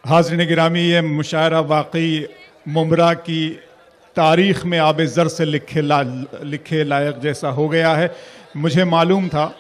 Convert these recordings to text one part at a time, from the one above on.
हाज़रीन गिरामी, ये मुशायरा वाकई मुमरा की तारीख़ में आब ज़र से लिखे लायक जैसा हो गया है। मुझे मालूम था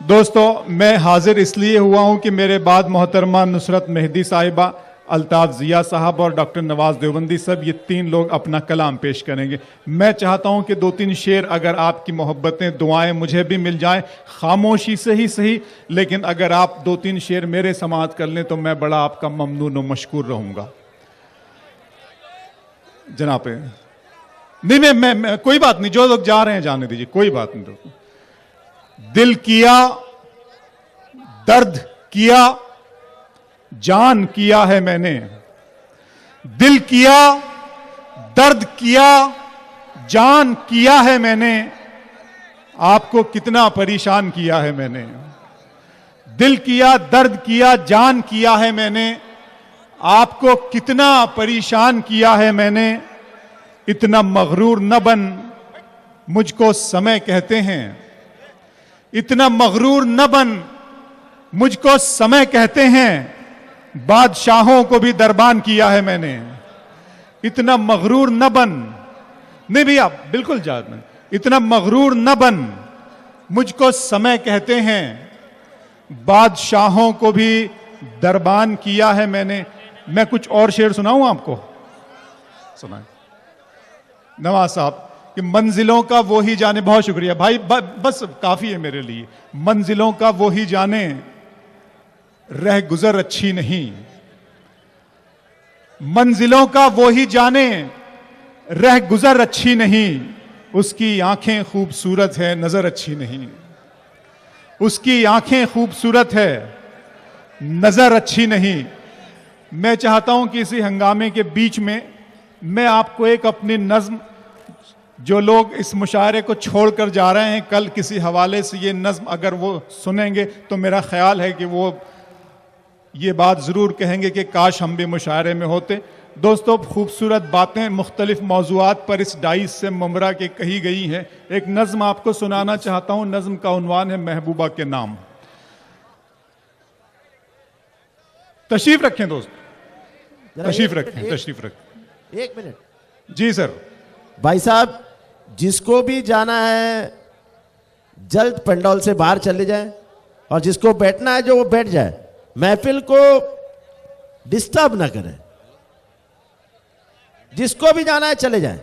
दोस्तों, मैं हाज़िर इसलिए हुआ हूँ कि मेरे बाद मोहतरमा नुसरत मेहदी साहिबा, अल्ताफ़ ज़िया साहब और डॉक्टर नवाज़ देवबंदी साहब, ये तीन लोग अपना कलाम पेश करेंगे। मैं चाहता हूँ कि दो तीन शेर, अगर आपकी मोहब्बतें दुआएं मुझे भी मिल जाएं, खामोशी से ही सही, लेकिन अगर आप दो तीन शेर मेरे समाअत कर लें तो मैं बड़ा आपका ममनून व मशकूर रहूँगा। जनाब नहीं, मैं कोई बात नहीं, जो लोग जा रहे हैं जाने दीजिए, कोई बात नहीं। दोस्तों, दिल किया, दर्द किया, जान किया है मैंने। दिल किया, दर्द किया, जान किया है मैंने। आपको कितना परेशान किया है मैंने। दिल किया, दर्द किया, जान किया है मैंने। आपको कितना परेशान किया है मैंने। इतना मगरूर न बन, मुझको समय कहते हैं। इतना मगरूर न बन, मुझको समय कहते हैं। बादशाहों को भी दरबान किया है मैंने। इतना मगरूर न बन, नहीं भैया बिल्कुल जात नहीं, इतना मगरूर न बन, मुझको समय कहते हैं। बादशाहों को भी दरबान किया है मैंने। मैं कुछ और शेर सुनाऊं आपको? सुनाए नवाज साहब कि मंजिलों का वो ही जाने। बहुत शुक्रिया भाई, बस काफी है मेरे लिए। मंजिलों का वो ही जाने, रह गुजर अच्छी नहीं। मंजिलों का वो ही जाने, रह गुजर अच्छी नहीं। उसकी आंखें खूबसूरत है, नजर अच्छी नहीं। उसकी आंखें खूबसूरत है, नजर अच्छी नहीं। मैं चाहता हूं कि इसी हंगामे के बीच में मैं आपको एक अपनी नज्म, जो लोग इस मुशायरे को छोड़कर जा रहे हैं, कल किसी हवाले से ये नज्म अगर वो सुनेंगे तो मेरा ख्याल है कि वो ये बात ज़रूर कहेंगे कि काश हम भी मुशायरे में होते। दोस्तों, खूबसूरत बातें मुख्तलिफ मौज़ूआत पर इस डाइस से मुमरा के कही गई हैं। एक नज़्म आपको सुनाना चाहता हूँ। नज़्म का उन्वान है महबूबा के नाम। तशरीफ रखें दोस्त, तशरीफ रखें, तशरीफ रखें। एक मिनट जी सर। भाई साहब, जिसको भी जाना है जल्द पंडौल से बाहर चले जाए, और जिसको बैठना है जो वो बैठ जाए। महफिल को डिस्टर्ब ना करें। जिसको भी जाना है चले जाए।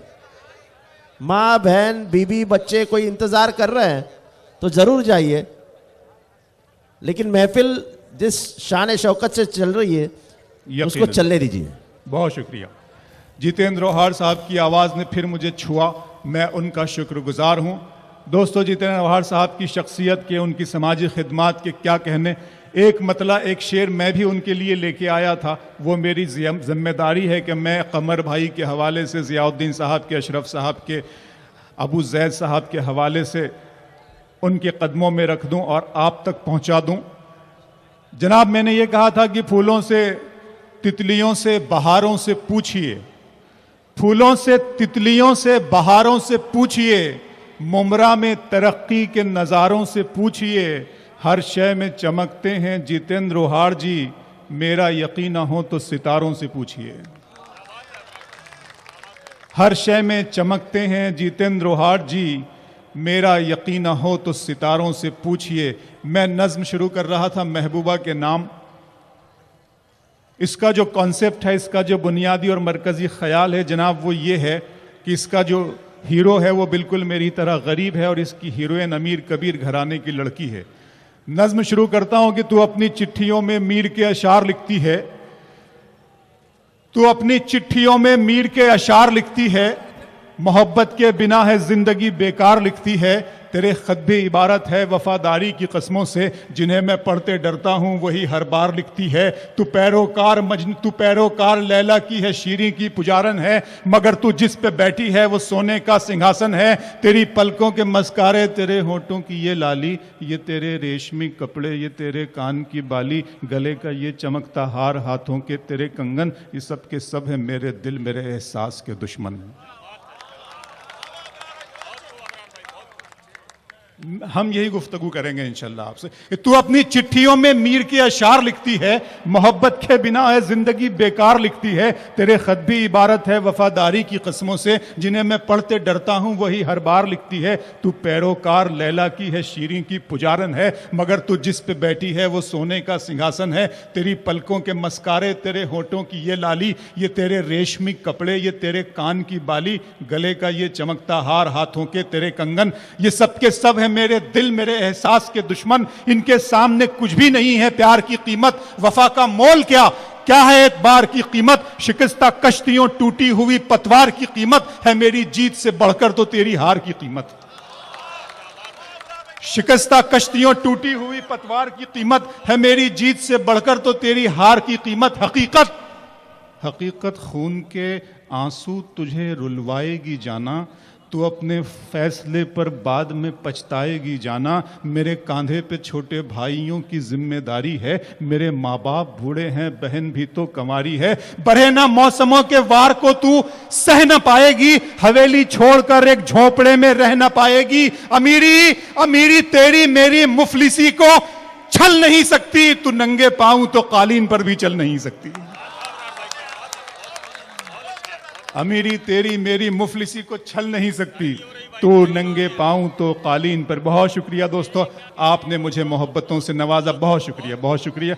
माँ बहन बीबी बच्चे कोई इंतजार कर रहे हैं तो जरूर जाइए, लेकिन महफिल जिस शान शौकत से चल रही है उसको चलने दीजिए। बहुत शुक्रिया। जितेंद्र रोहार साहब की आवाज़ ने फिर मुझे छुआ, मैं उनका शुक्रगुजार हूँ। दोस्तों, जितेंद्र रोहार साहब की शख्सियत के, उनकी समाजी खिदमात के क्या कहने। एक मतला एक शेर मैं भी उनके लिए लेके आया था। वो मेरी जिम्मेदारी है कि मैं कमर भाई के हवाले से, ज़ियाउद्दीन साहब के, अशरफ साहब के, अबू जैद साहब के हवाले से उनके कदमों में रख दूं और आप तक पहुंचा दूं। जनाब, मैंने ये कहा था कि फूलों से, तितलियों से, बहारों से पूछिए। फूलों से, तितलियों से, बहारों से पूछिए। मुमरा में तरक्की के नज़ारों से पूछिए। हर शय में चमकते हैं जितेंद्र रोहार जी, मेरा यकीन न हो तो सितारों से पूछिए। हर शय में चमकते हैं जितेंद्र रोहार जी, मेरा यकीन न हो तो सितारों से पूछिए। मैं नज्म शुरू कर रहा था महबूबा के नाम। इसका जो कॉन्सेप्ट है, इसका जो बुनियादी और मरकज़ी ख्याल है जनाब, वो ये है कि इसका जो हीरो है वो बिल्कुल मेरी तरह गरीब है और इसकी हीरोइन अमीर कबीर घराने की लड़की है। नज्म शुरू करता हूं कि तू अपनी चिट्ठियों में मीर के अशार लिखती है। तू अपनी चिट्ठियों में मीर के अशार लिखती है। मोहब्बत के बिना है जिंदगी बेकार लिखती है। तेरे खत भी इबारत है वफादारी की कस्मों से, जिन्हें मैं पढ़ते डरता हूं वही हर बार लिखती है। तू पैरोकार लैला की है, शीरी की पुजारन है, मगर तू जिस पे बैठी है वो सोने का सिंहासन है। तेरी पलकों के मस्कारे, तेरे होठों की ये लाली, ये तेरे रेशमी कपड़े, ये तेरे कान की बाली, गले का ये चमकता हार, हाथों के तेरे कंगन, ये सब के सब है मेरे दिल, मेरे एहसास के दुश्मन। हम यही गुफ्तगू करेंगे इंशाल्लाह आपसे। तू अपनी चिट्ठियों में मीर के अशार लिखती है, मोहब्बत के बिना है जिंदगी बेकार लिखती है। तेरे खत भी इबारत है वफादारी की कस्मों से, जिन्हें मैं पढ़ते डरता हूं वही हर बार लिखती है। तू पैरोकार लैला की है, शीरीं की पुजारन है, मगर तू जिस पे बैठी है वो सोने का सिंहासन है। तेरी पलकों के मस्कारे, तेरे होठों की ये लाली, ये तेरे रेशमी कपड़े, ये तेरे कान की बाली, गले का ये चमकता हार, हाथों के तेरे कंगन, ये सब के सब है मेरे दिल मेरे एहसास के दुश्मन। इनके सामने कुछ भी नहीं है प्यार की कीमत, वफा का मोल क्या, क्या है एक बार की कीमत। शिकस्ता कश्तियों टूटी हुई पतवार की कीमत है मेरी जीत से बढ़कर तो तेरी हार की कीमत। शिकस्ता कश्तियों टूटी हुई पतवार की कीमत है मेरी जीत से बढ़कर तो तेरी हार की कीमत। हकीकत हकीकत खून के आंसू तुझे रुलवाएगी जाना, तू अपने फैसले पर बाद में पछताएगी जाना। मेरे कांधे पे छोटे भाइयों की जिम्मेदारी है, मेरे माँ बाप बूढ़े हैं, बहन भी तो कंवारी है। बढ़े ना मौसमों के वार को तू सह न पाएगी, हवेली छोड़कर एक झोपड़े में रह न पाएगी। अमीरी अमीरी तेरी मेरी मुफलिसी को छल नहीं सकती, तू नंगे पांव तो कालीन पर भी चल नहीं सकती। अमीरी तेरी मेरी मुफलिसी को छल नहीं सकती, तो नंगे पांव तो कालीन पर। बहुत शुक्रिया दोस्तों, आपने मुझे मोहब्बतों से नवाजा, बहुत शुक्रिया बहुत शुक्रिया।